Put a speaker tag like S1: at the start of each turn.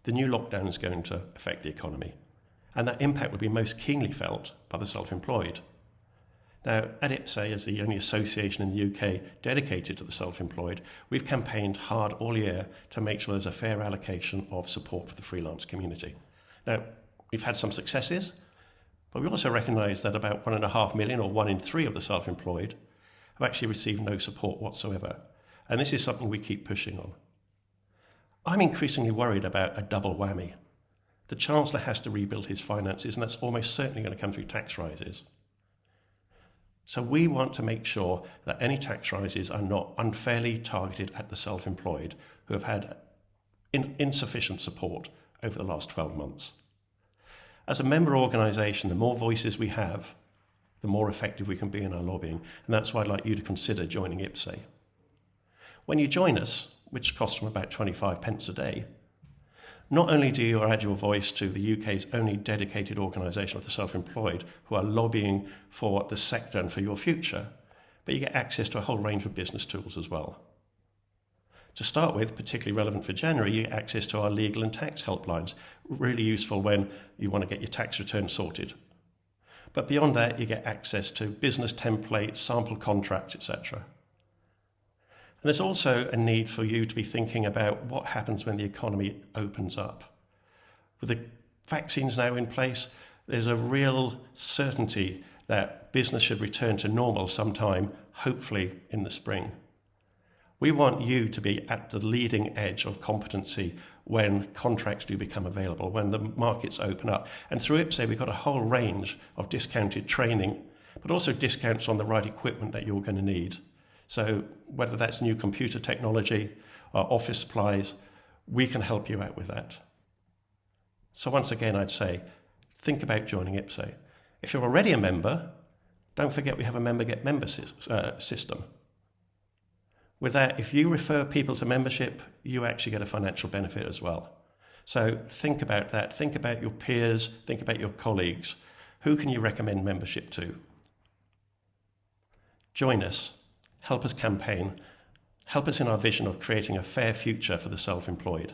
S1: the new lockdown is going to affect the economy, and that impact will be most keenly felt by the self-employed. Now, at IPSE, as the only association in the UK dedicated to the self-employed, we've campaigned hard all year to make sure there's a fair allocation of support for the freelance community. Now, we've had some successes, but we also recognise that about 1.5 million, or 1 in 3 of the self-employed, have actually received no support whatsoever. And this is something we keep pushing on. I'm increasingly worried about a double whammy. The Chancellor has to rebuild his finances, and that's almost certainly going to come through tax rises. So we want to make sure that any tax rises are not unfairly targeted at the self-employed who have had insufficient support over the last 12 months. As a member organisation, the more voices we have, the more effective we can be in our lobbying, and that's why I'd like you to consider joining IPSE. When you join us, which costs from about 25 pence a day, not only do you add your voice to the UK's only dedicated organisation of the self-employed who are lobbying for the sector and for your future, but you get access to a whole range of business tools as well. To start with, particularly relevant for January, you get access to our legal and tax helplines, really useful when you want to get your tax return sorted. But beyond that, you get access to business templates, sample contracts, etc. And there's also a need for you to be thinking about what happens when the economy opens up. With the vaccines now in place, there's a real certainty that business should return to normal sometime, hopefully in the spring. We want you to be at the leading edge of competency when contracts do become available, when the markets open up. And through IPSE, we've got a whole range of discounted training, but also discounts on the right equipment that you're going to need. So whether that's new computer technology or office supplies, we can help you out with that. So once again, I'd say, think about joining IPSE. If you're already a member, don't forget we have a member get member system. With that, if you refer people to membership, you actually get a financial benefit as well. So think about that. Think about your peers. Think about your colleagues. Who can you recommend membership to? Join us. Help us campaign. Help us in our vision of creating a fair future for the self-employed.